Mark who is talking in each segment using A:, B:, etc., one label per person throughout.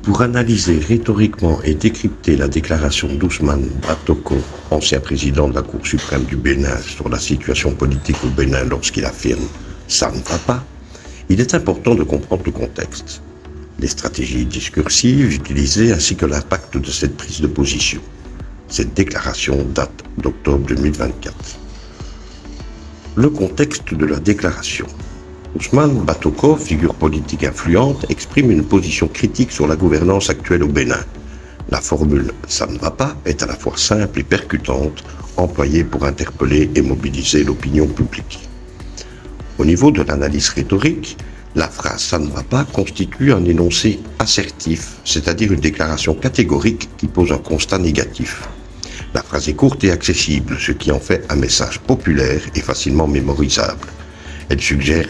A: Pour analyser rhétoriquement et décrypter la déclaration d'Ousmane Batoko, ancien président de la Cour suprême du Bénin, sur la situation politique au Bénin lorsqu'il affirme « ça ne va pas », il est important de comprendre le contexte, les stratégies discursives utilisées ainsi que l'impact de cette prise de position. Cette déclaration date d'octobre 2024. Le contexte de la déclaration. Ousmane Batoko, figure politique influente, exprime une position critique sur la gouvernance actuelle au Bénin. La formule « ça ne va pas » est à la fois simple et percutante, employée pour interpeller et mobiliser l'opinion publique. Au niveau de l'analyse rhétorique, la phrase « ça ne va pas » constitue un énoncé assertif, c'est-à-dire une déclaration catégorique qui pose un constat négatif. La phrase est courte et accessible, ce qui en fait un message populaire et facilement mémorisable. Elle suggère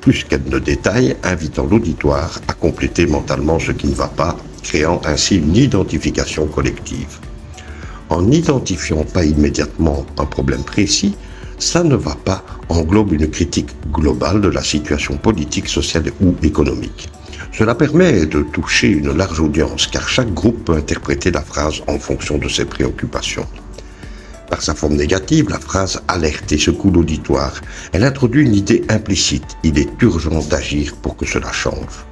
A: plus qu'elle ne détaille, invitant l'auditoire à compléter mentalement ce qui ne va pas, créant ainsi une identification collective. En n'identifiant pas immédiatement un problème précis, ça ne va pas englobe une critique globale de la situation politique, sociale ou économique. Cela permet de toucher une large audience, car chaque groupe peut interpréter la phrase en fonction de ses préoccupations. Par sa forme négative, la phrase alerte et secoue l'auditoire. Elle introduit une idée implicite. Il est urgent d'agir pour que cela change.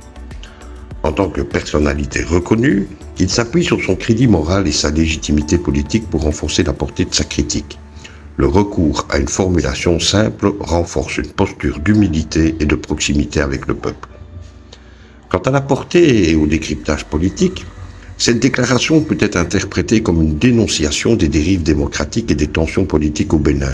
A: En tant que personnalité reconnue, il s'appuie sur son crédit moral et sa légitimité politique pour renforcer la portée de sa critique. Le recours à une formulation simple renforce une posture d'humilité et de proximité avec le peuple. Quant à la portée et au décryptage politique, cette déclaration peut être interprétée comme une dénonciation des dérives démocratiques et des tensions politiques au Bénin.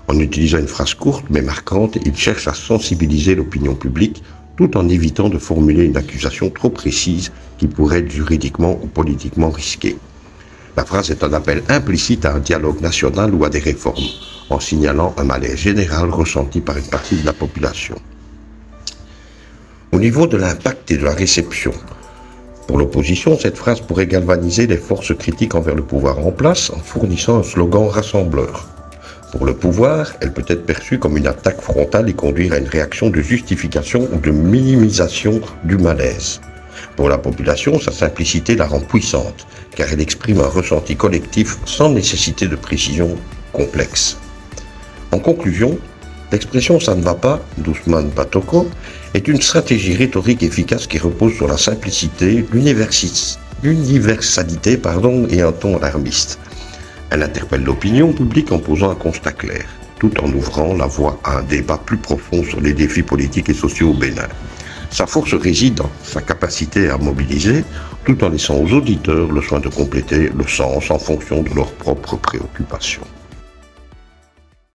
A: En utilisant une phrase courte mais marquante, il cherche à sensibiliser l'opinion publique tout en évitant de formuler une accusation trop précise qui pourrait être juridiquement ou politiquement risquée. La phrase est un appel implicite à un dialogue national ou à des réformes, en signalant un malaise général ressenti par une partie de la population. Au niveau de l'impact et de la réception, pour l'opposition, cette phrase pourrait galvaniser les forces critiques envers le pouvoir en place en fournissant un slogan rassembleur. Pour le pouvoir, elle peut être perçue comme une attaque frontale et conduire à une réaction de justification ou de minimisation du malaise. Pour la population, sa simplicité la rend puissante, car elle exprime un ressenti collectif sans nécessité de précision complexe. En conclusion, l'expression « ça ne va pas » d'Ousmane Batoko est une stratégie rhétorique efficace qui repose sur la simplicité, l'universalité et un ton alarmiste. Elle interpelle l'opinion publique en posant un constat clair, tout en ouvrant la voie à un débat plus profond sur les défis politiques et sociaux au Bénin. Sa force réside dans sa capacité à mobiliser, tout en laissant aux auditeurs le soin de compléter le sens en fonction de leurs propres préoccupations.